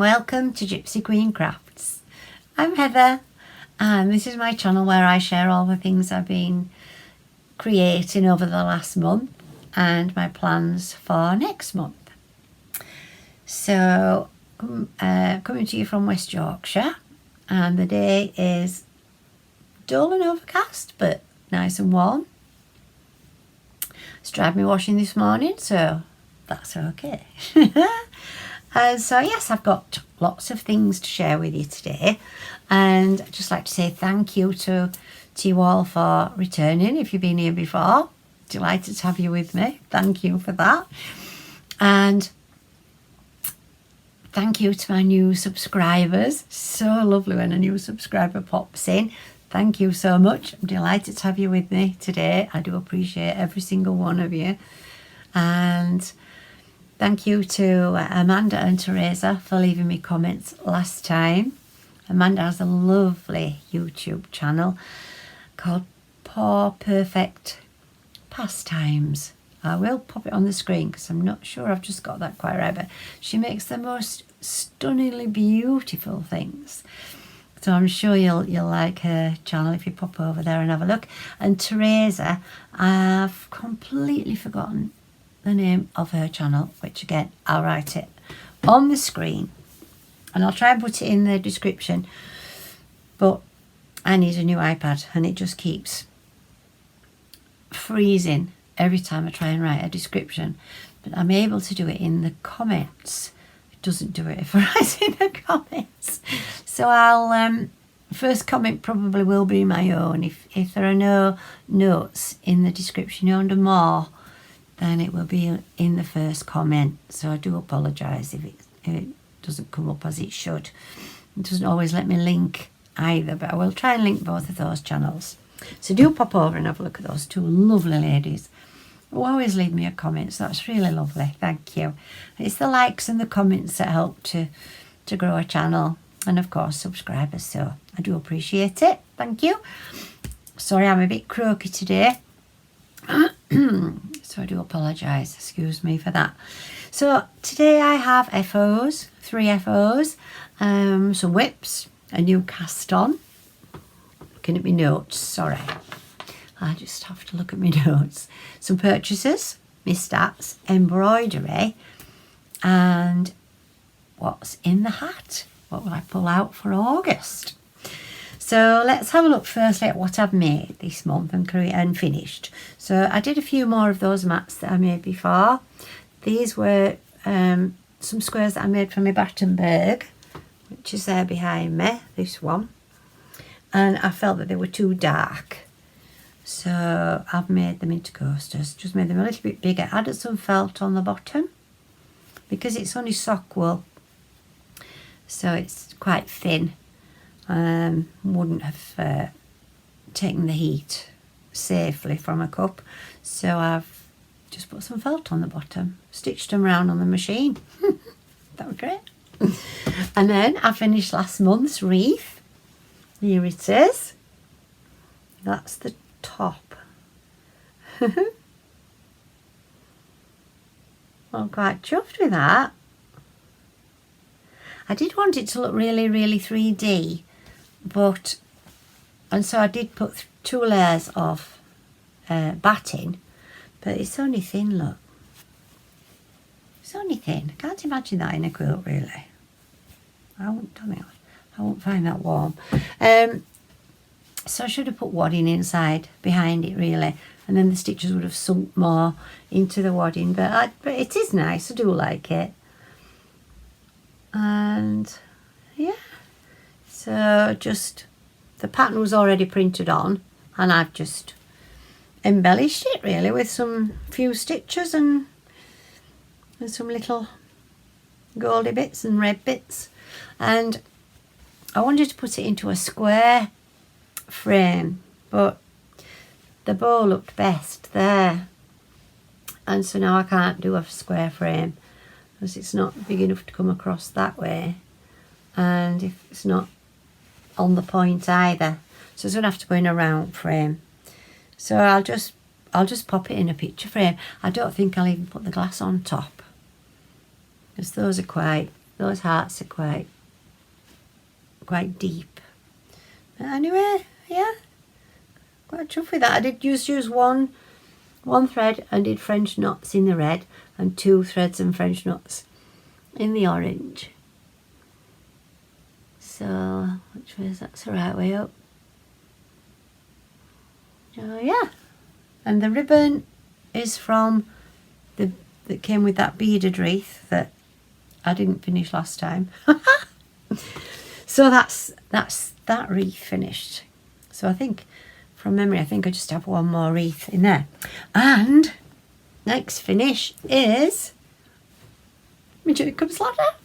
welcome to Gypsy Queen Crafts. I'm Heather and this is my channel where I share all the things I've been creating over the last month and my plans for next month. So coming to you from West Yorkshire, and the day is dull and overcast but nice and warm. It's dried me washing this morning, so that's okay. So yes, I've got lots of things to share with you today, and I'd just like to say thank you to you all for returning. If you've been here before, delighted to have you with me. Thank you for that. And thank you to my new subscribers. So lovely when a new subscriber pops in. Thank you so much. I'm delighted to have you with me today. I do appreciate every single one of you. And thank you to Amanda and Teresa for leaving me comments last time. Amanda has a lovely YouTube channel called PawfectPastimes. I will pop it on the screen because I'm not sure I've just got that quite right, but she makes the most stunningly beautiful things. So I'm sure you'll like her channel if you pop over there and have a look. And Teresa, I've completely forgotten the name of her channel, which again I'll write it on the screen and I'll try and put it in the description, but I need a new iPad and it just keeps freezing every time I try and write a description, but I'm able to do it in the comments. It doesn't do it if I write in the comments. So I'll first comment probably will be my own. If there are no notes in the description under more, then it will be in the first comment. So I do apologise if it doesn't come up as it should. It doesn't always let me link either, but I will try and link both of those channels. So do pop over and have a look at those two lovely ladies who always leave me a comment. So that's really lovely. Thank you. It's the likes and the comments that help to grow a channel, and of course subscribers. So I do appreciate it. Thank you. Sorry, I'm a bit croaky today. So I do apologise, excuse me for that. So today I have FOs, 3 FOs, some whips, a new cast on. Looking at my notes, sorry. I just have to look at my notes. Some purchases, my stats, embroidery, and what's in the hat. What will I pull out for August? So let's have a look firstly at what I've made this month and finished. So I did a few more of those mats that I made before. These were some squares that I made for my Battenberg, which is there behind me, this one. And I felt that they were too dark. So I've made them into coasters, just made them a little bit bigger. Added some felt on the bottom because it's only sock wool. So it's quite thin. Wouldn't have taken the heat safely from a cup, so I've just put some felt on the bottom, stitched them around on the machine. That was great. And then I finished last month's wreath. Here it is. That's the top. I'm quite chuffed with that. I did want it to look really 3D, and so I did put 2 layers of batting, but it's only thin, look. It's only thin. I can't imagine that in a quilt, really. I won't find that warm. So I should have put wadding inside behind it, really, and then the stitches would have sunk more into the wadding, but it is nice. I do like it. And yeah, so just the pattern was already printed on and I've just embellished it really with some few stitches and some little goldy bits and red bits, and I wanted to put it into a square frame, but the bow looked best there, and so now I can't do a square frame because it's not big enough to come across that way, and if it's not on the point either, so it's going to have to go in a round frame. So I'll just pop it in a picture frame. I don't think I'll even put the glass on top because those those hearts are quite deep. But anyway, yeah, quite chuffed with that. I did use one thread and did French knots in the red and 2 threads and French knots in the orange. So which way is that's the right way up? Oh yeah, and the ribbon is from that came with that beaded wreath that I didn't finish last time. So that's that wreath finished. So I think from memory I think I just have one more wreath in there. And next finish is my Jacob's ladder.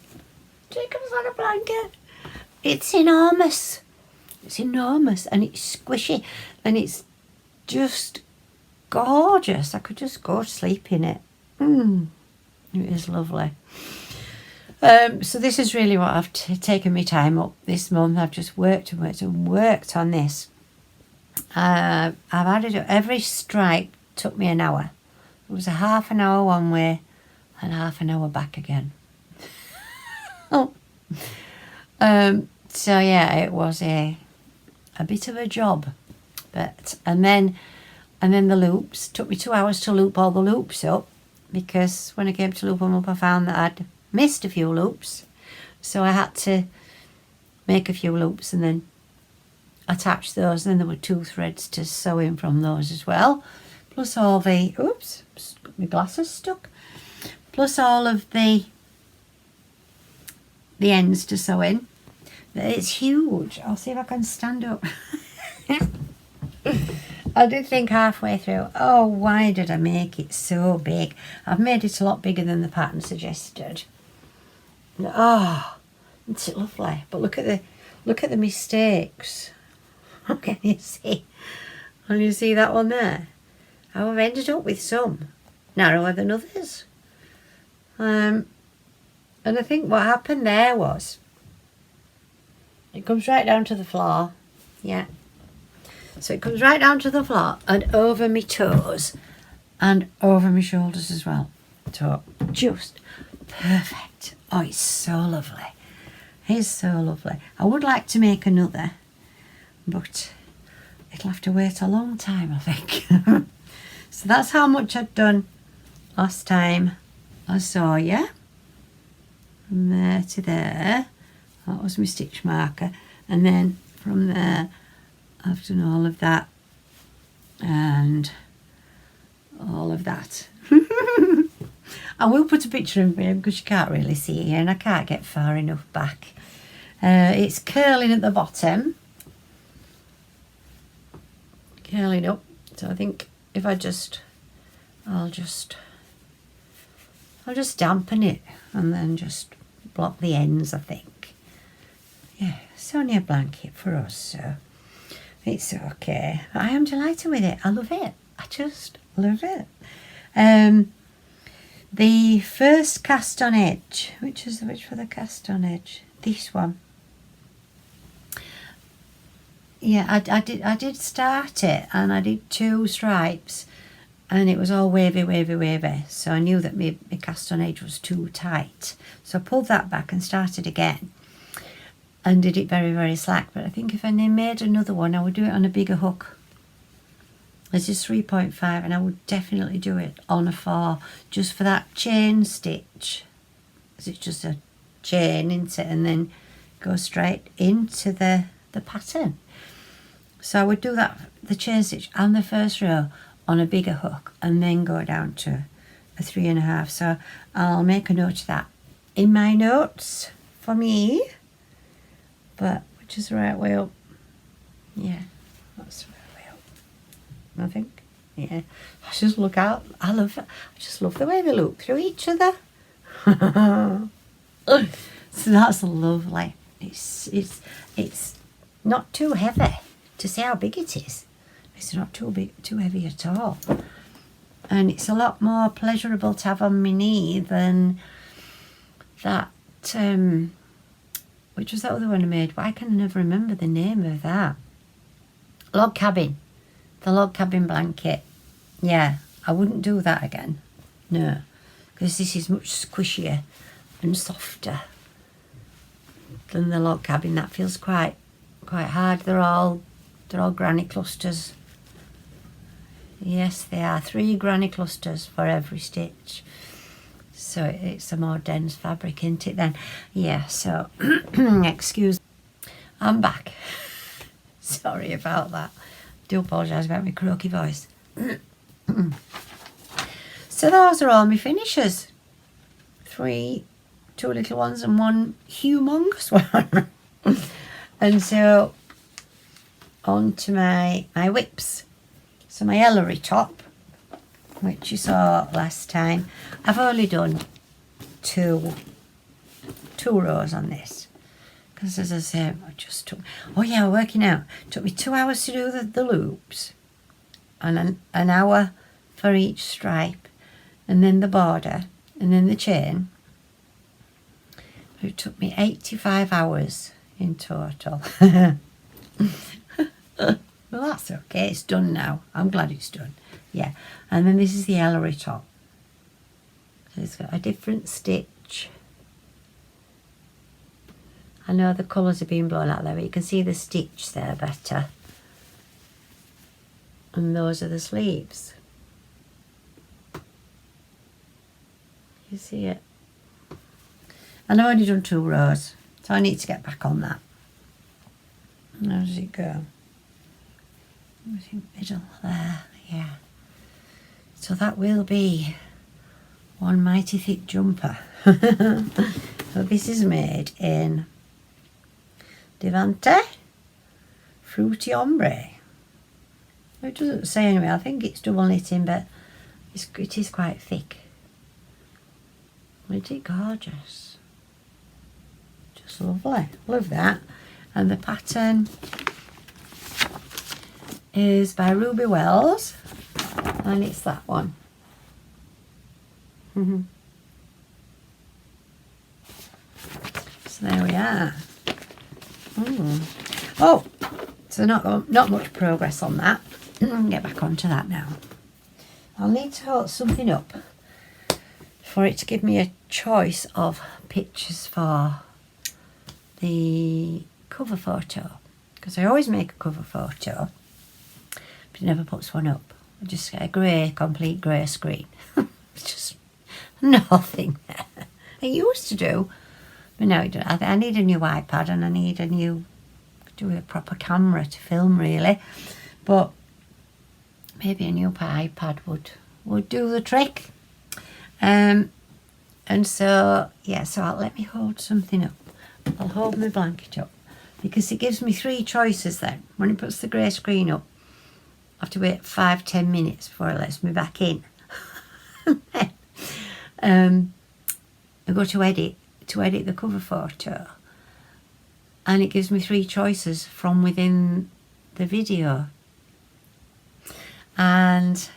Jacob's ladder blanket. It's enormous. It's enormous and it's squishy and it's just gorgeous. I could just go to sleep in it. It is lovely. So this is really what I've taken my time up this month. I've just worked and worked and worked on this. I've added up, every stripe took me an hour. It was a half an hour one way and half an hour back again. So yeah, it was a bit of a job. But and then the loops took me 2 hours to loop all the loops up, because when I came to loop them up I found that I'd missed a few loops, so I had to make a few loops and then attach those. And then there were 2 threads to sew in from those as well, plus all the oops, my glasses stuck, plus all of the ends to sew in. It's huge. I'll see if I can stand up. I did think halfway through, oh, why did I make it so big? I've made it a lot bigger than the pattern suggested. Oh, isn't it lovely? But look at the mistakes. Can you see? Can you see that one there? How I've ended up with some narrower than others. And I think what happened there was, it comes right down to the floor. Yeah. So it comes right down to the floor and over my toes and over my shoulders as well. So just perfect. Oh, it's so lovely. It's so lovely. I would like to make another, but it'll have to wait a long time, I think. So that's how much I'd done last time I saw you. From there to there. That was my stitch marker. And then from there, I've done all of that and all of that. I will put a picture in here because you can't really see it here and I can't get far enough back. It's curling at the bottom. Curling up. So I think if I'll just dampen it and then just block the ends, I think. Yeah, it's only a blanket for us, so it's okay. I am delighted with it. I love it. I just love it. The first cast on edge, which for the cast on edge? This one. Yeah, I did start it and I did 2 stripes and it was all wavy, wavy, wavy. So I knew that my cast on edge was too tight. So I pulled that back and started again. And did it very, very slack. But I think if I made another one, I would do it on a bigger hook. This is 3.5 and I would definitely do it on a 4 just for that chain stitch. Because it's just a chain into it and then go straight into the pattern. So I would do that, the chain stitch and the first row on a bigger hook and then go down to a 3.5. So I'll make a note of that in my notes for me. But which is the right way up? Yeah, that's the right way up, I think. Yeah, I just look out. I just love the way they look through each other. So that's lovely. It's not too heavy to see how big it is. It's not too heavy at all. And it's a lot more pleasurable to have on my knee than that, which was that other one I made? Why can I never remember the name of that? Log cabin. The log cabin blanket. Yeah, I wouldn't do that again. No, because this is much squishier and softer. than the log cabin. That feels quite hard. They're all granny clusters. Yes, they are 3 granny clusters for every stitch. So it's a more dense fabric, isn't it then? Yeah, so excuse, I'm back. Sorry about that. Do apologise about my croaky voice. So those are all my finishes. 2 little ones and 1 humongous one. And so on to my whips. So my Ellery top, which you saw last time, I've only done two rows on this. Because as I say, I just took, working out. It took me 2 hours to do the loops. And an hour for each stripe. And then the border. And then the chain. It took me 85 hours in total. Well, that's okay. It's done now. I'm glad it's done. Yeah. And then this is the Ellery top. So it's got a different stitch. I know the colours are being blown out there, but you can see the stitch there better. And those are the sleeves. You see it? And I've only done 2 rows, so I need to get back on that. How does it go? Middle there, yeah. So that will be one mighty thick jumper. So this is made in Devante Fruity Ombre. It doesn't say anyway. I think it's double knitting, but it is quite thick. Isn't it gorgeous? Just lovely. Love that. And the pattern is by Ruby Wells, and it's that one. So there we are. Oh, so not much progress on that. Get back onto that now. I'll need to hold something up for it to give me a choice of pictures for the cover photo, because I always make a cover photo but it never puts one up. I just get a complete grey screen. It's just nothing there. I used to do, but no, I need a new iPad, and I need a proper camera to film really, but maybe a new iPad would do the trick. And so yeah, so let me hold something up. I'll hold my blanket up, because it gives me 3 choices then. When it puts the grey screen up, I have to wait 5-10 minutes before it lets me back in. I go to edit the cover photo, and it gives me 3 choices from within the video. And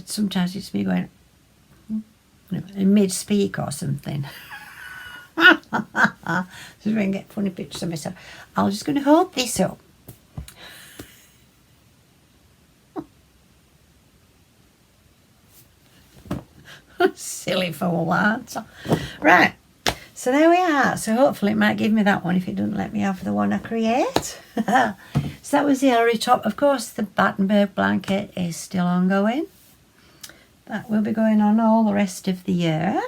sometimes it's me going in mid-speak or something. So I can get funny pictures of myself. I'm just going to hold this up. Silly fool, aren't I? Right, so there we are. So hopefully it might give me that one if it doesn't let me have the one I create. So that was the Ellery top. Of course, the Battenberg blanket is still ongoing. That will be going on all the rest of the year.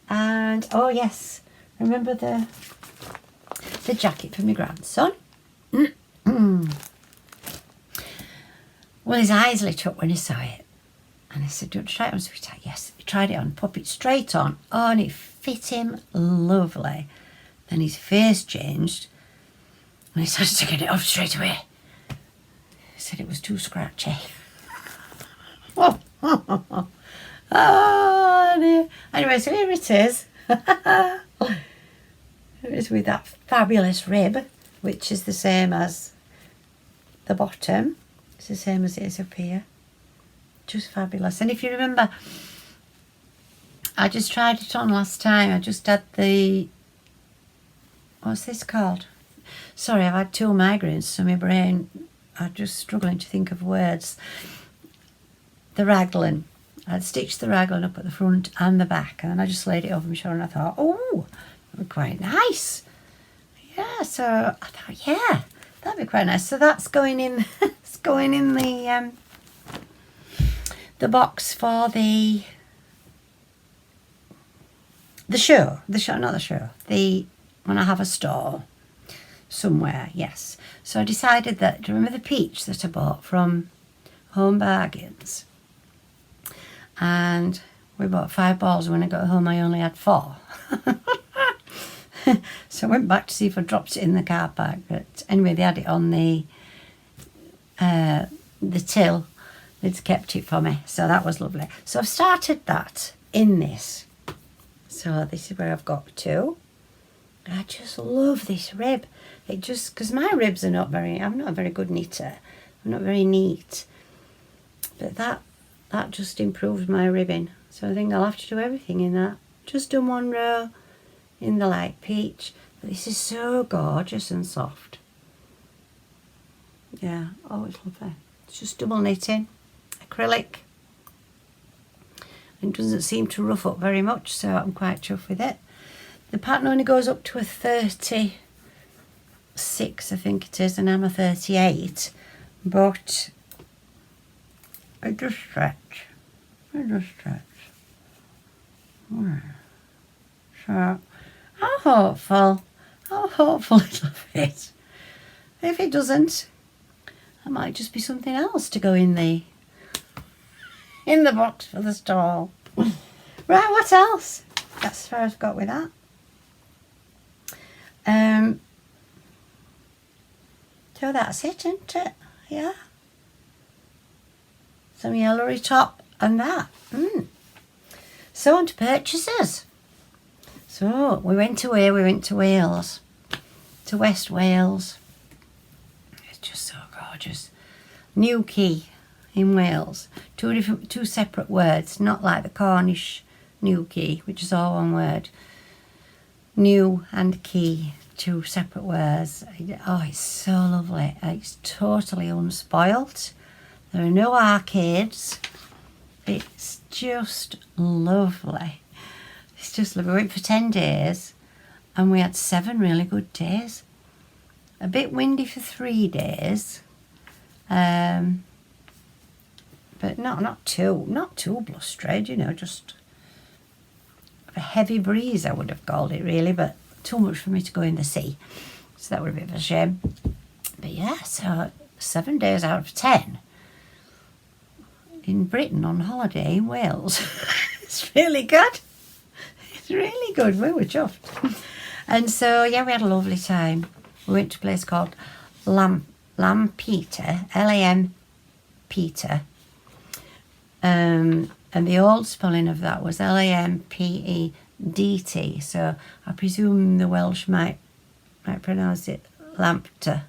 And oh yes, remember the jacket for my grandson? Well, his eyes lit up when he saw it. And I said, do you want to try it on, sweetheart? Yes. He tried it on, pop it straight on. Oh, and it fit him lovely. Then his face changed, and he started taking it off straight away. He said it was too scratchy. Oh, dear. Anyway, so here it is. It is with that fabulous rib, which is the same as the bottom. It's the same as it is up here. Just fabulous. And if you remember, I just tried it on last time. I just had the, what's this called? Sorry, I've had 2 migraines, so my brain, I'm just struggling to think of words. The raglan. I'd stitched the raglan up at the front and the back, and then I just laid it over my shoulder, and I thought, oh, be quite nice. Yeah, so I thought, yeah, that'd be quite nice. So that's going in. It's going in the box for the show. Not the show. When I have a store somewhere. Yes. So I decided that. Do you remember the peach that I bought from Home Bargains? And we bought 5 balls. When I got home, I only had 4. So I went back to see if I dropped it in the car park. But anyway, they had it on the till. They'd kept it for me. So that was lovely. So I've started that in this. So this is where I've got to. I just love this rib. It just, because my ribs are I'm not a very good knitter. I'm not very neat. But that just improved my ribbing. So I think I'll have to do everything in that. Just done 1 row in the light peach. But this is so gorgeous and soft. Yeah, oh, it's lovely. It's just double knitting, acrylic. It doesn't seem to rough up very much, so I'm quite chuffed with it. The pattern only goes up to a 36, I think it is, and I'm a 38. But it does stretch. It does stretch. So I'm hopeful it'll fit. If it doesn't, it might just be something else to go in the box for the stall. Right, what else? That's as far as I've got with that. So that's it, isn't it? Yeah. Some yellowy top and that. So on to purchases. So we went away, we went to Wales, to West Wales. It's just so gorgeous. New Quay in Wales. Two separate words, not like the Cornish New Quay, which is all one word. New and Quay, 2 separate words. Oh, it's so lovely. It's totally unspoilt. There are no arcades. It's just lovely. It's just lovely. We went for 10 days and we had 7 really good days. A bit windy for 3 days. But not too blustery, you know, just a heavy breeze I would have called it really, but too much for me to go in the sea. So that would be a bit of a shame. But yeah, so 7 days out of 10 in Britain on holiday in Wales. It's really good. It's really good. We were chuffed. And so, yeah, we had a lovely time. We went to a place called Lampeter, Lam Peter. And the old spelling of that was Lampedt. So I presume the Welsh might pronounce it Lampter.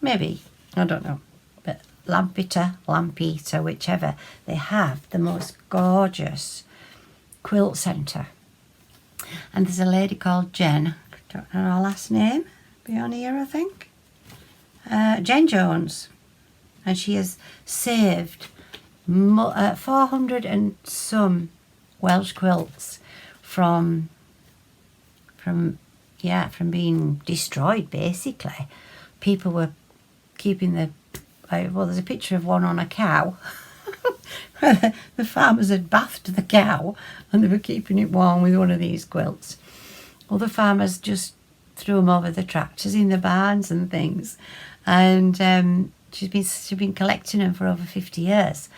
Maybe, I don't know. But Lampeter, whichever. They have the most gorgeous quilt centre. And there's a lady called Jen. I don't know her last name. Be on here, I think. Jen Jones. And she has saved 400 and some Welsh quilts from being destroyed, basically. People were keeping there's a picture of one on a cow. The farmers had bathed the cow and they were keeping it warm with one of these quilts. Other farmers just threw them over the tractors in the barns and things. And she's been collecting them for over 50 years.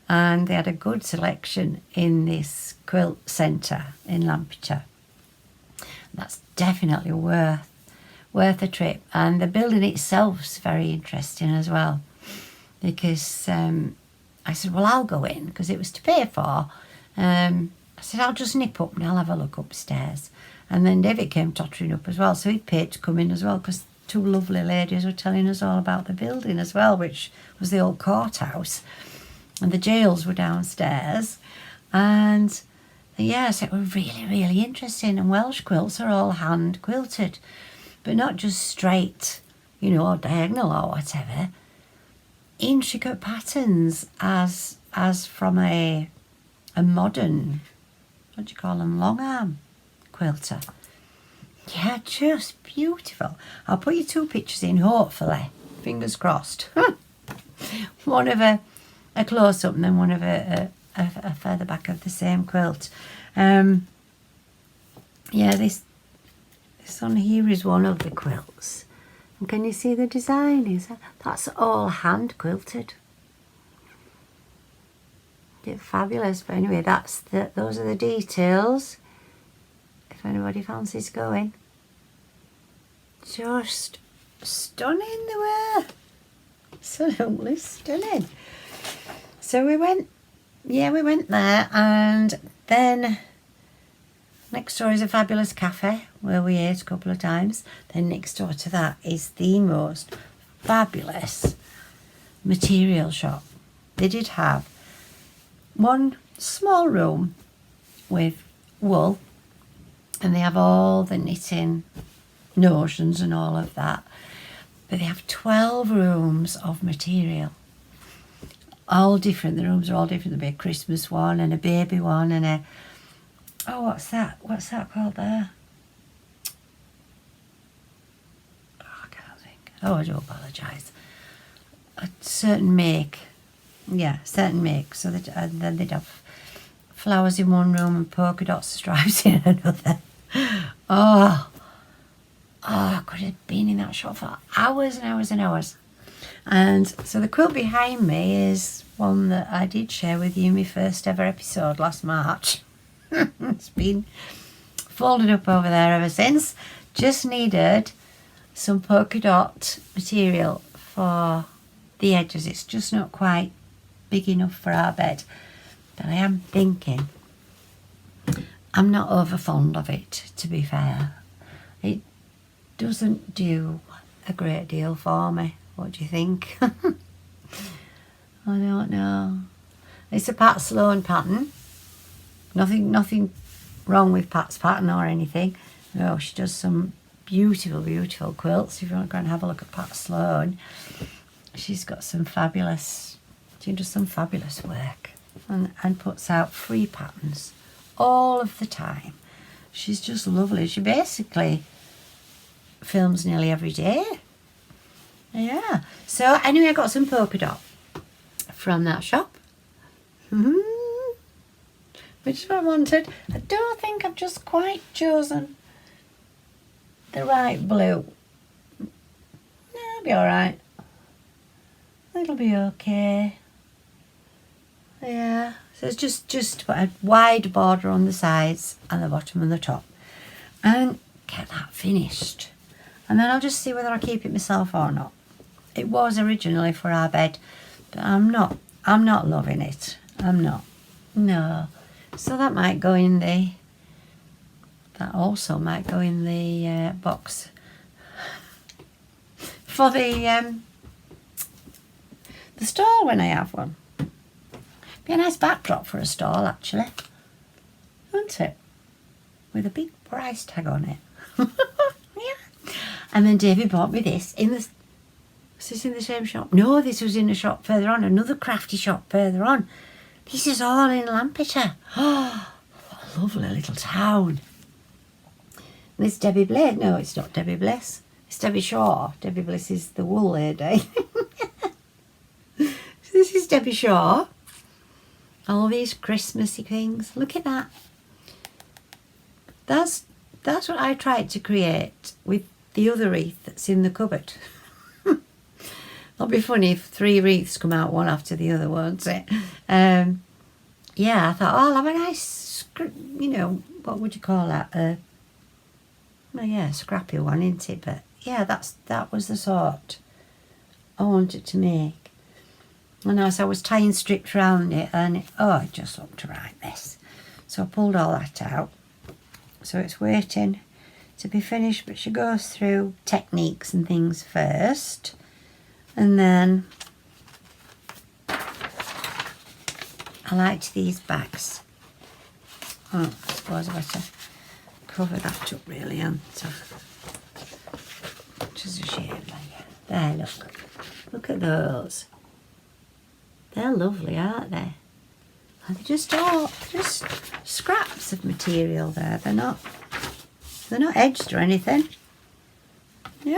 And they had a good selection in this quilt centre in Lampeter. That's definitely worth a trip. And the building itself is very interesting as well. Because I said, well, I'll go in, because it was to pay for. I said, I'll just nip up and I'll have a look upstairs. And then David came tottering up as well, so he paid to come in as well, because 2 lovely ladies were telling us all about the building as well, which was the old courthouse. And the jails were downstairs. And yes, it was really, really interesting. And Welsh quilts are all hand quilted, but not just straight, or diagonal or whatever. Intricate patterns as from a modern, what do you call them, long arm. quilter. Yeah, just beautiful. I'll put you 2 pictures in, hopefully. Fingers crossed. One of a close-up and then one of a further back of the same quilt. Yeah, this on here is one of the quilts. And can you see the design? That's all hand quilted. It's fabulous. But anyway, those are the details. If anybody fancies going. Just stunning they were. Absolutely stunning. So we went there, and then next door is a fabulous cafe where we ate a couple of times. Then next door to that is the most fabulous material shop. They did have one small room with wool, and they have all the knitting notions and all of that. But they have 12 rooms of material. All different. The rooms are all different. There'll be a Christmas one and a baby one and a... Oh, what's that? What's that called there? Oh, I can't think. Oh, I do apologise. A certain make. Yeah, certain make. So and then they'd have flowers in one room and polka dot stripes in another. I could have been in that shop for hours and hours and hours. And so the quilt behind me is one that I did share with you in my first ever episode last March. It's been folded up over there ever since. Just needed some polka dot material for the edges. It's just not quite big enough for our bed. But I am thinking, I'm not over fond of it, to be fair. It doesn't do a great deal for me. What do you think? I don't know. It's a Pat Sloan pattern. Nothing wrong with Pat's pattern or anything. No, she does some beautiful, beautiful quilts. If you want to go and have a look at Pat Sloan, she's got some fabulous, she does some fabulous work and puts out free patterns all of the time. She's just lovely. She basically films nearly every day. Yeah. So anyway, I got some polka dot from that shop. Which is what I wanted. I don't think I've just quite chosen the right blue. No, it'll be alright. It'll be okay. Yeah. So it's just put a wide border on the sides and the bottom and the top. And get that finished. And then I'll just see whether I keep it myself or not. It was originally for our bed, but I'm not loving it. I'm not. No. So that might go in the, that also might go in the box for the stall when I have one. Be a nice backdrop for a stall, actually, wouldn't it? With a big price tag on it. Yeah. And then David bought me this in the... Was this in the same shop? No, this was in a shop further on, another crafty shop further on. This is all in Lampiter. Oh, what a lovely little town. And it's Debbie Blade. No, it's not Debbie Bliss. It's Debbie Shaw. Debbie Bliss is the wool lady. So this is Debbie Shaw. All these Christmassy things. Look at that. That's what I tried to create with the other wreath that's in the cupboard. It'll be funny if 3 wreaths come out one after the other, won't it? Yeah, I thought, oh, I'll have a nice, you know, what would you call that? Well, yeah, scrappy one, isn't it? But yeah, that was the sort I wanted to make. And as I was tying strips around it, and it just looked a right mess. So I pulled all that out. So it's waiting to be finished, but she goes through techniques and things first. And then I liked these bags. Oh, I suppose I better cover that up really, and which is a shame. There, look at those. They're lovely, aren't they? And they're just scraps of material there. They're not they're not edged or anything. Yeah.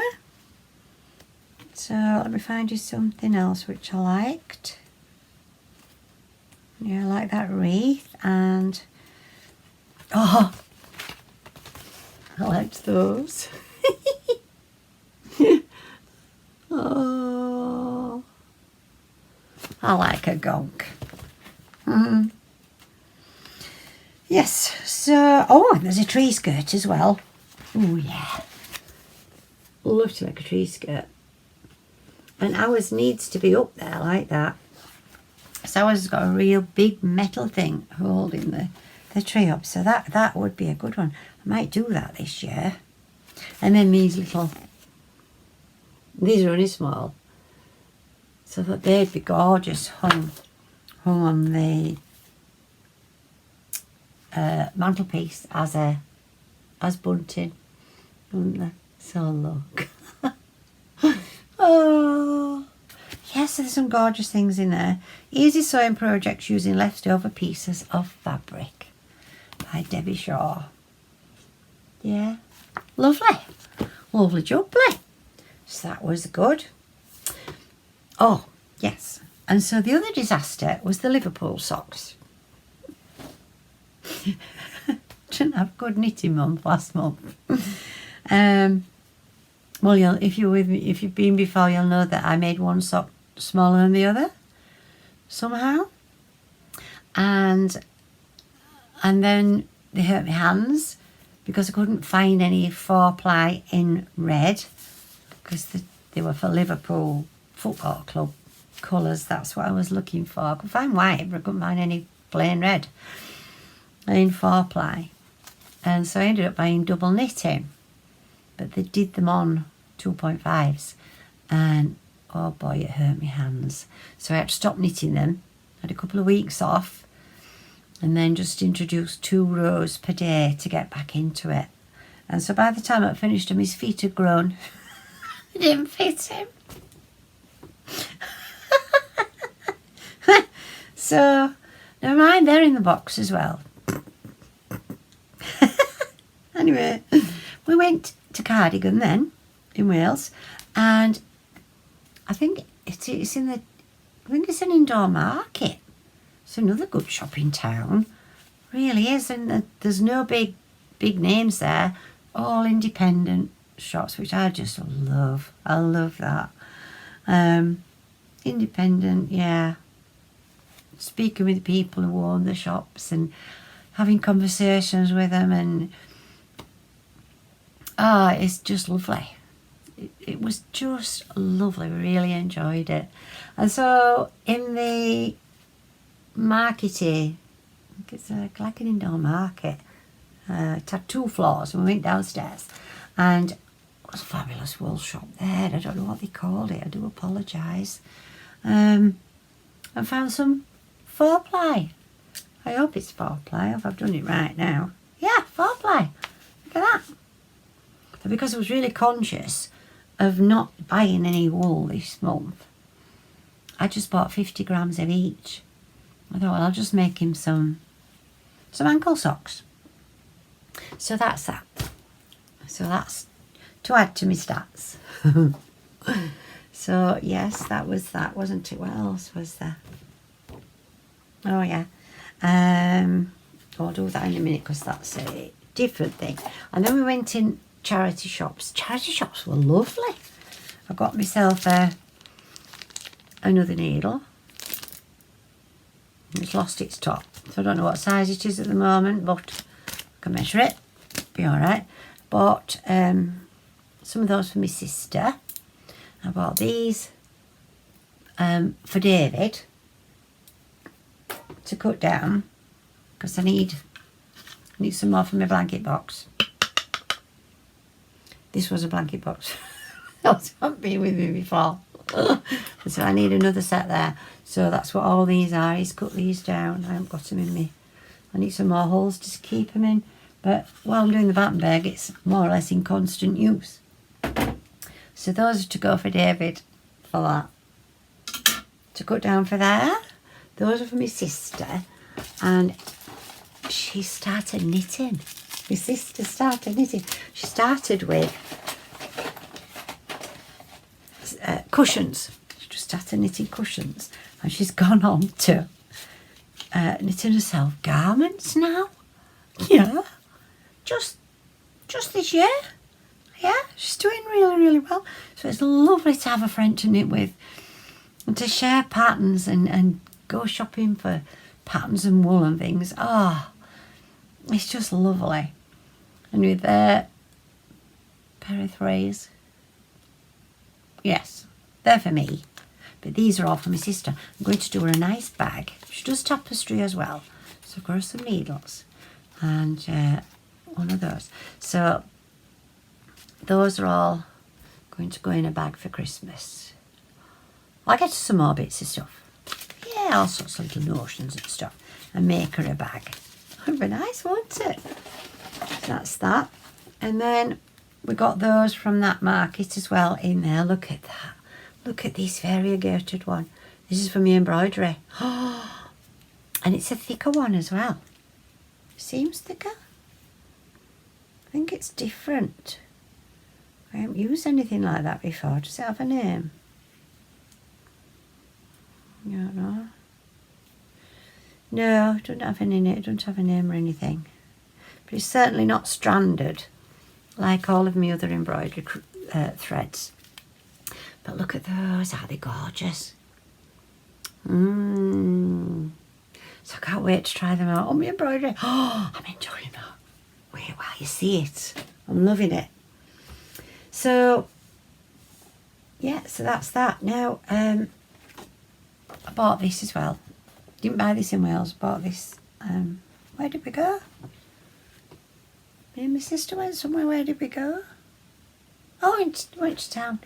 So let me find you something else which I liked. Yeah, I like that wreath, and oh, I liked those. Oh, I like a gonk. Yes, so, oh, there's a tree skirt as well. Oh yeah, love to make a tree skirt. And ours needs to be up there like that. So ours has got a real big metal thing holding the tree up. So that would be a good one. I might do that this year. And then these are only small. So that they'd be gorgeous hung on the mantelpiece as bunting, wouldn't they? So look. Oh, yes, there's some gorgeous things in there. Easy sewing projects using leftover pieces of fabric by Debbie Shaw. Yeah, lovely, lovely jubbly. So that was good. Oh, yes. And so the other disaster was the Liverpool socks. Didn't have a good knitting month last month. Well, if you've been before, you'll know that I made one sock smaller than the other somehow, and then they hurt my hands because I couldn't find any 4-ply in red because they were for Liverpool Football Club colours. That's what I was looking for. I could find white, but I couldn't find any plain red in 4-ply, and so I ended up buying double knitting, but they did them on 2.5s, and oh boy, it hurt my hands. So I had to stop knitting them, had a couple of weeks off, and then just introduced 2 rows per day to get back into it. And so by the time I finished them, his feet had grown. It didn't fit him. So never mind, they're in the box as well. Anyway, we went to Cardigan then in Wales, and I think it's an indoor market. It's another good shop in town, really is, and there's no big names there, all independent shops, which I just love. I love that. Independent, yeah. Speaking with the people who own the shops and having conversations with them, and it's just lovely. It was just lovely. We really enjoyed it. And so in the markety, it's like an indoor market. It had 2 floors, and we went downstairs, and it was a fabulous wool shop there. I don't know what they called it. I do apologise. And found some 4-ply. I hope it's 4-ply. I hope I've done it right now. Yeah, 4-ply. Look at that. But because I was really conscious of not buying any wool this month, I just bought 50 grams of each. I thought, well, I'll just make him some ankle socks. So that's that. So that's to add to my stats. So yes, that was that, wasn't it? What else was there? Oh yeah. I'll do that in a minute because that's a different thing. And then we went in charity shops. Charity shops were lovely. I got myself another needle. It's lost its top, so I don't know what size it is at the moment, but I can measure it. Be alright. Bought some of those for my sister. I bought these for David to cut down because I need some more for my blanket box. This was a blanket box. That's not been with me before. So I need another set there. So that's what all these are. He's cut these down. I haven't got them in me. I need some more holes to keep them in. But while I'm doing the Battenberg, it's more or less in constant use. So those are to go for David for that. To cut down for there. Those are for my sister. And she started knitting. My sister started knitting. She started with cushions. She just started knitting cushions, and she's gone on to knitting herself garments now. Yeah, just this year. Yeah, she's doing really, really well. So it's lovely to have a friend to knit with and to share patterns and go shopping for patterns and wool and things. Oh, it's just lovely. And with pair of threes. Yes, they're for me. But these are all for my sister. I'm going to do her a nice bag. She does tapestry as well. So I've got her some needles and one of those. So those are all going to go in a bag for Christmas. I'll get some more bits of stuff. Yeah, all sorts of little notions and stuff. And make her a bag. It'd be nice, won't it? So that's that. And then we got those from that market as well in there. Look at that. Look at this variegated one. This is for me embroidery. Oh, and it's a thicker one as well. Seems thicker. I think it's different. I haven't used anything like that before. Does it have a name? I don't know. No, it doesn't have any name. It doesn't have a name or anything. But it's certainly not stranded like all of my other embroidery threads. But look at those. Are they gorgeous? So I can't wait to try them out on my embroidery. Oh, I'm enjoying that. Wait while you see it. I'm loving it. So, yeah, so that's that. Now, I bought this as well. Didn't buy this in Wales. Bought this. Where did we go? Me and my sister went somewhere. Where did we go? Oh, went to town.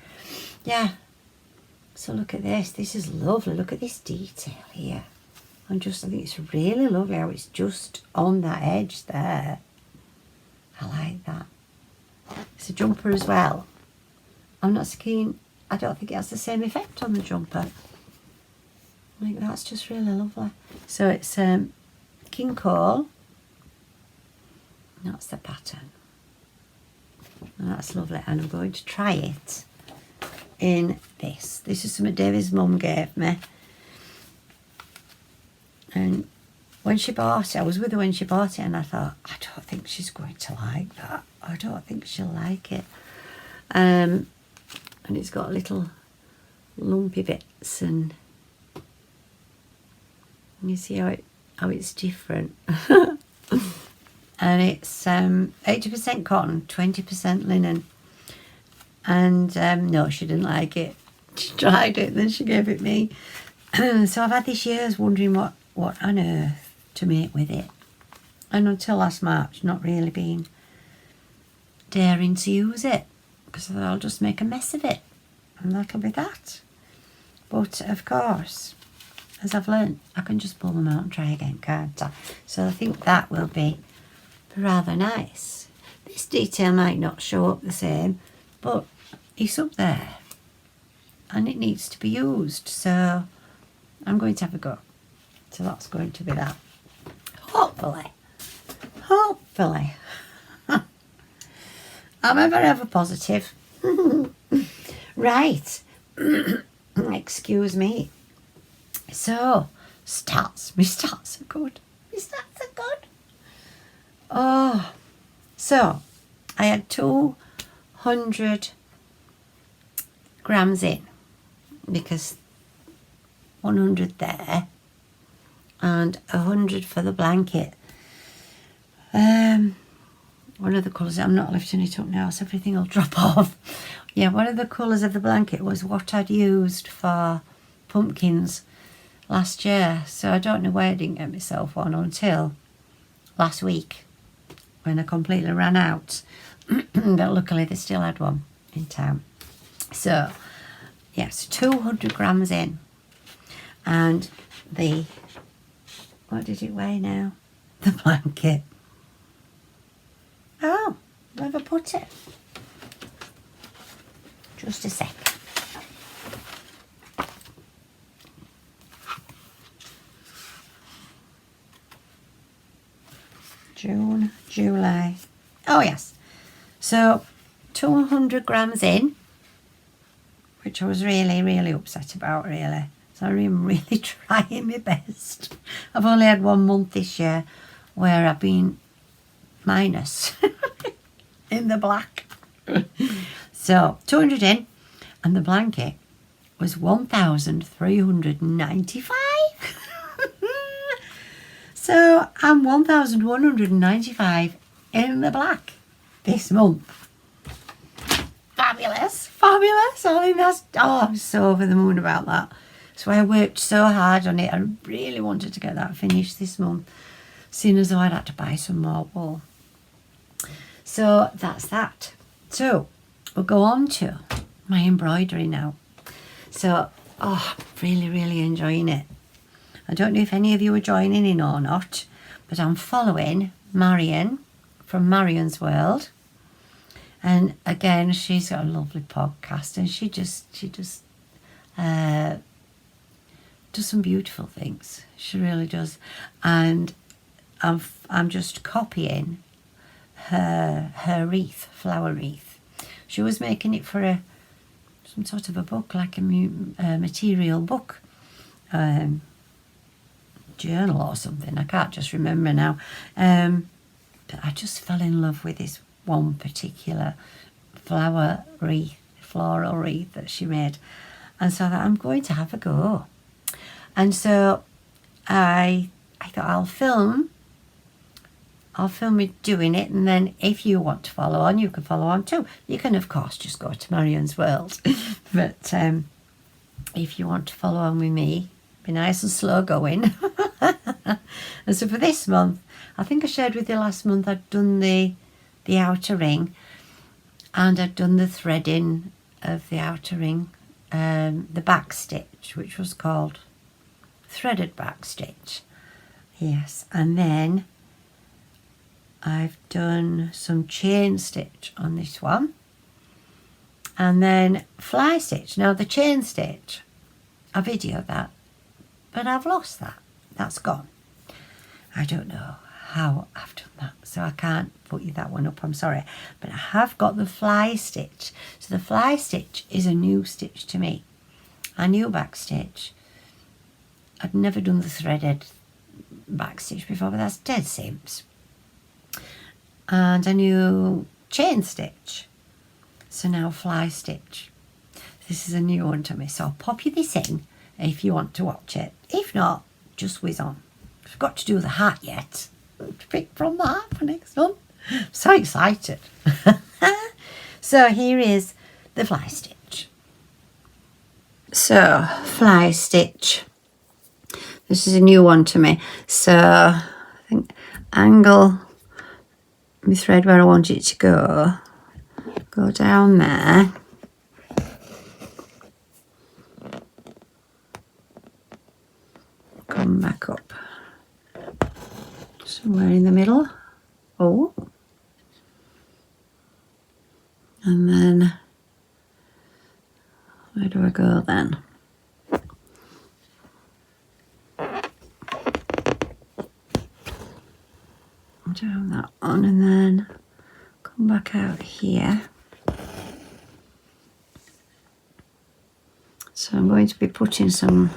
Yeah. So look at this. This is lovely. Look at this detail here. I think it's really lovely how it's just on that edge there. I like that. It's a jumper as well. I'm not so keen. I don't think it has the same effect on the jumper. I think that's just really lovely. So it's King Cole. That's the pattern. And that's lovely. And I'm going to try it in this. This is something David's mum gave me. And when she bought it, I was with her when she bought it, and I thought, I don't think she's going to like that. I don't think she'll like it. And it's got little lumpy bits, and you see how it's different. And it's 80% cotton, 20% linen. And no, she didn't like it. She tried it, and then she gave it me. So I've had this years wondering what on earth to make with it. And until last March, not really been daring to use it, because I thought I'll just make a mess of it, and that'll be that. But of course, as I've learned, I can just pull them out and try again, can't I? So I think that will be rather nice. This detail might not show up the same, but it's up there and it needs to be used, so I'm going to have a go. So that's going to be that. Hopefully. I'm ever positive. Right. Excuse me. So, my starts are good. Oh, so I had 200 grams in, because 100 there and 100 for the blanket. One of the colours, I'm not lifting it up now so everything will drop off. Yeah, one of the colours of the blanket was what I'd used for pumpkins last year, so I don't know why I didn't get myself one until last week when I completely ran out. But luckily they still had one in town. So yes, 200 grams in. And what did it weigh now? The blanket. Oh, where have I put it? Just a sec. June, July. Oh yes. So 200 grams in, which I was really, really upset about, really. So I'm really trying my best. I've only had 1 month this year where I've been minus in the black. So 200 in, and the blanket was 1,395. So I'm 1,195 in the black this month. Fabulous, fabulous. I think that's, I'm so over the moon about that. So I worked so hard on it. I really wanted to get that finished this month, seeing as though I'd had to buy some more wool. So that's that. So we'll go on to my embroidery now. So, really, really enjoying it. I don't know if any of you are joining in or not, but I'm following Marion from Marion's World. And again, she's got a lovely podcast, and she just does some beautiful things. She really does. And I'm just copying her wreath, flower wreath. She was making it for some sort of a book, like a material book, journal or something. I can't just remember now. But I just fell in love with this one particular flower wreath, floral wreath that she made, and so that I'm going to have a go. And so I thought I'll film me doing it, and then if you want to follow on, you can follow on too. You can of course just go to Marion's World, but if you want to follow on with me, be nice and slow going. And so for this month, I think I shared with you last month, I'd done the outer ring, and I'd done the threading of the outer ring, the back stitch, which was called threaded back stitch. Yes, and then I've done some chain stitch on this one, and then fly stitch. Now the chain stitch, I videoed that, but I've lost that. That's gone. I don't know how I've done that, so I can't put you that one up, I'm sorry. But I have got the fly stitch. So the fly stitch is a new stitch to me. A new back stitch. I'd never done the threaded back stitch before, but that's dead simps. And a new chain stitch. So now fly stitch. This is a new one to me, so I'll pop you this in if you want to watch it. If not, just whiz on. I forgot to do the hat yet. To pick from the hat for next month. So excited. So here is the fly stitch. So fly stitch. This is a new one to me. So I think angle my thread where I want it to go. Go down there. Come back up. Somewhere in the middle. Oh. And then where do I go then? Down that one, and then come back out here. So I'm going to be putting some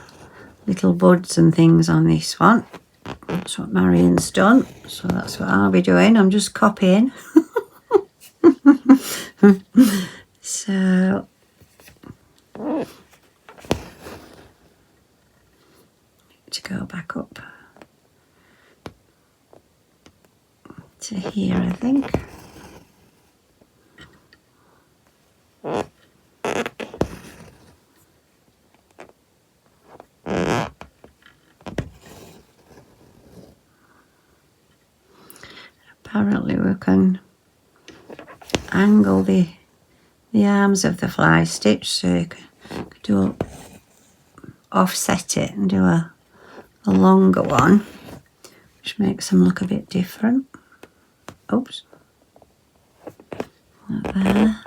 little buds and things on this one. That's what Marion's done, so that's what I'll be doing. I'm just copying. So to go back up to here, I think. Apparently we can angle the arms of the fly stitch, so you can do offset it and do a longer one, which makes them look a bit different. Oops. Like there.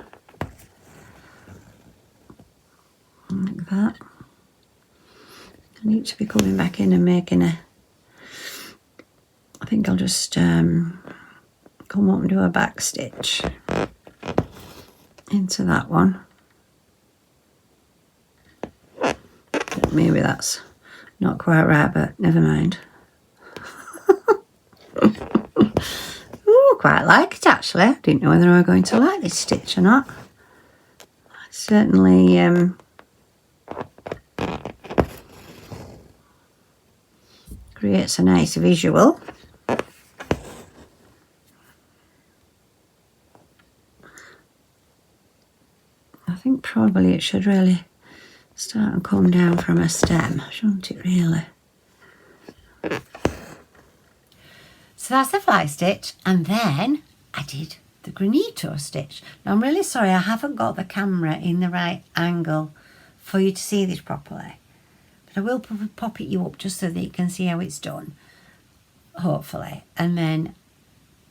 Like that. I need to be coming back in and making a think I'll just come up and do a back stitch into that one. Maybe that's not quite right, but never mind. Ooh, quite like it actually. I didn't know whether I were going to like this stitch or not. It certainly creates a nice visual. I think probably it should really start and come down from a stem, shouldn't it really? So that's the fly stitch, and then I did the granito stitch. Now I'm really sorry I haven't got the camera in the right angle for you to see this properly, but I will pop it you up just so that you can see how it's done, hopefully. And then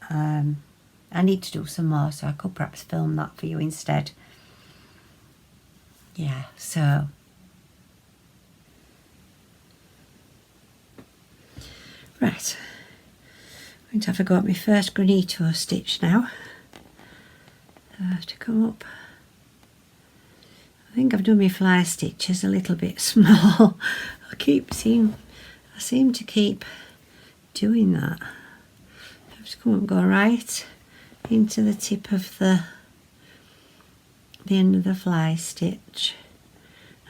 I need to do some more, so I could perhaps film that for you instead. Yeah, so right, I'm going to have a go at my first granito stitch now. To come up, I think I've done my fly stitches a little bit small. I seem to keep doing that. I have to come up and go right into the tip of the end of the fly stitch,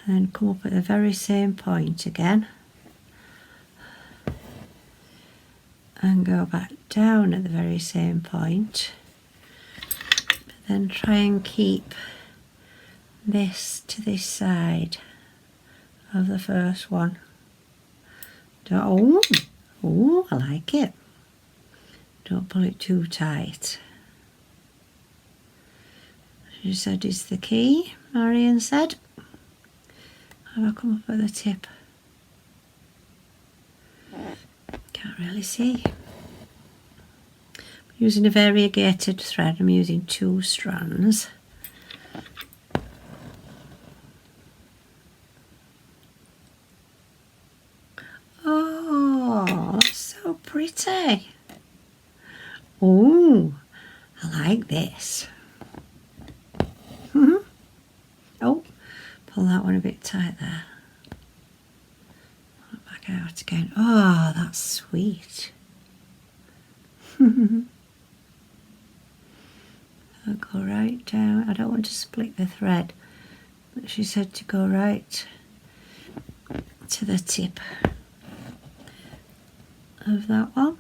and then come up at the very same point again and go back down at the very same point, but then try and keep this to this side of the first one. Oh, I like it. Don't pull it too tight. She said is the key, Marion said. Have I come up at the tip? Can't really see. I'm using a variegated thread. I'm using 2 strands. Oh, that's so pretty. Oh, I like this. Oh, pull that one a bit tight there. Pull it back out again. Oh, that's sweet. I'll go right down. I don't want to split the thread, but she said to go right to the tip of that one.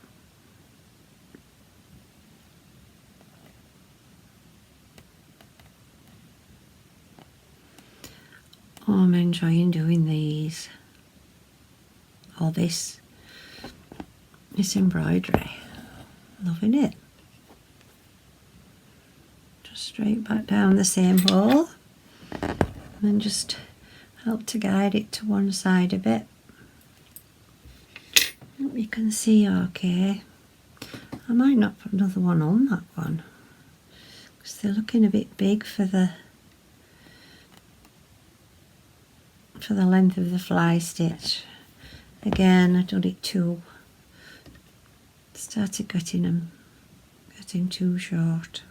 Oh, I'm enjoying doing these, or this embroidery. Loving it. Just straight back down the same hole, and then just help to guide it to one side a bit. Hope you can see okay. I might not put another one on that one, because they're looking a bit big for the length of the fly stitch. Again, I done it started getting too short.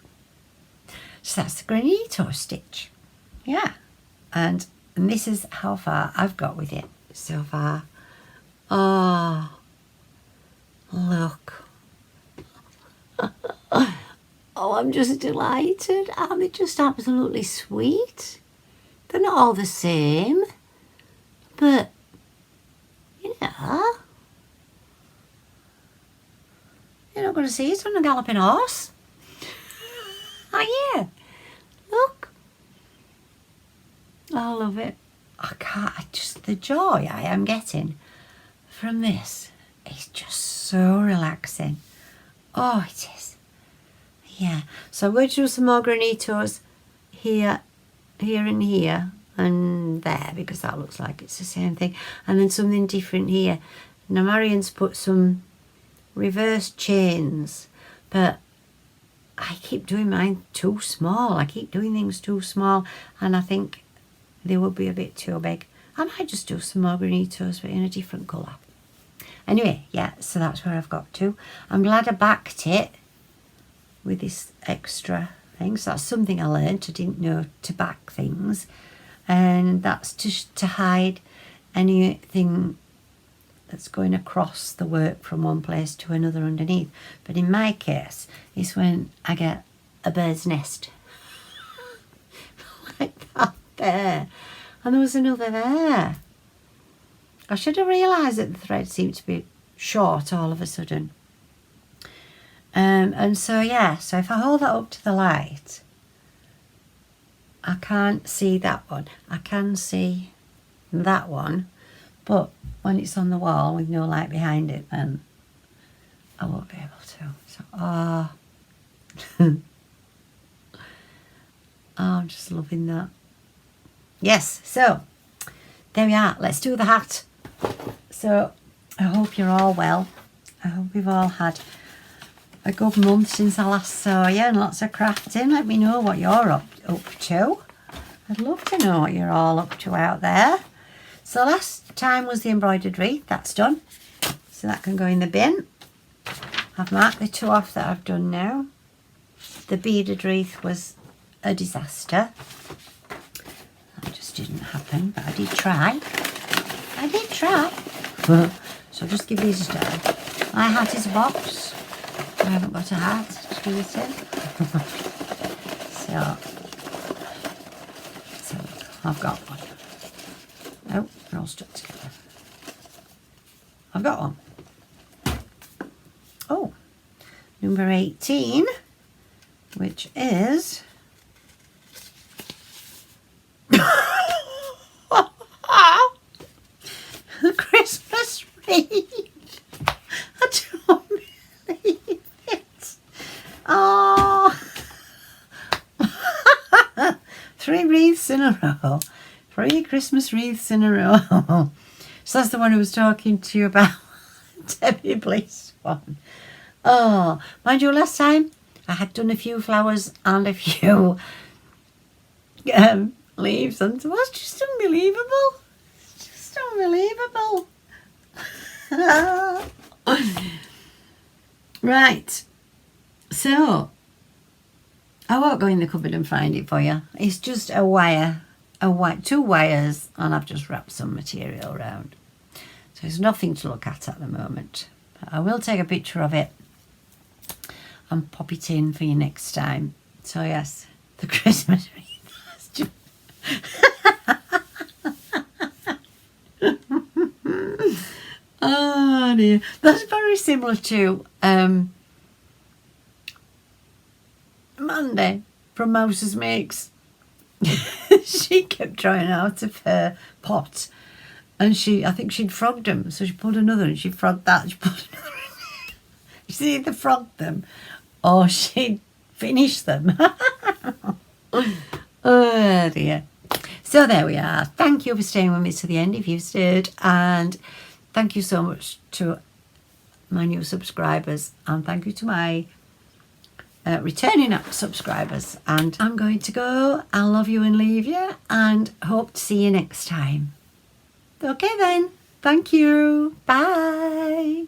So that's the granito stitch. Yeah, and this is how far I've got with it so far. Oh, look. Oh, I'm just delighted. Aren't they just absolutely sweet? They're not all the same, but you know, you're not going to see it on a galloping horse, are you? Look. I love it. The joy I am getting from this is just so relaxing. Oh, it is. Yeah, so I'm going to do some more granitos here and here and there, because that looks like it's the same thing, and then something different here. Now Marion's put some reverse chains, but I keep doing mine too small. I keep doing things too small, and I think they will be a bit too big. I might just do some more granitos, but in a different colour. Anyway, yeah, so that's where I've got to. I'm glad I backed it with this extra thing. So that's something I learned. I didn't know to back things. And that's to hide anything that's going across the work from one place to another underneath. But in my case, it's when I get a bird's nest. Like that there. And there was another there. I should have realised that the thread seemed to be short all of a sudden. And so yeah, so if I hold that up to the light, I can't see that one. I can see that one, but when it's on the wall with no light behind it, then I won't be able to. So, I'm just loving that. Yes, so there we are. Let's do the hat. So I hope you're all well. I hope we've all had a good month since I last saw you and lots of crafting. Let me know what you're up to. I'd love to know what you're all up to out there. So last time was the embroidered wreath. That's done. So that can go in the bin. I've marked the 2 off that I've done now. The beaded wreath was a disaster. That just didn't happen, but I did try. I did try. So I'll just give these a try. My hat is a box. I haven't got a hat to do it in. so I've got one. Oh, they're all stuck together. I've got one. Oh, number 18, which is the Christmas wreath. I don't believe it. Oh, 3 wreaths in a row. 3 Christmas wreaths in a row. So that's the one I was talking to you about. Debbie Bliss one. Oh, mind you, last time I had done a few flowers and a few leaves, and it was just unbelievable. Just unbelievable. Right. So I won't go in the cupboard and find it for you. It's just a wire. 2 wires, and I've just wrapped some material around. So there's nothing to look at the moment. But I will take a picture of it and pop it in for you next time. So yes, the Christmas wreath. Oh dear. That's very similar to Mandy from Mouse's Makes. She kept trying out of her pot, and I think she'd frogged them, so she pulled another and she frogged that, she pulled another in. She'd either frogged them or she'd finished them. Oh dear. So there we are. Thank you for staying with me to the end if you've stayed, and thank you so much to my new subscribers, and thank you to my returning subscribers. And I'm going to go. I'll love you and leave you, and hope to see you next time. Okay then. Thank you. Bye.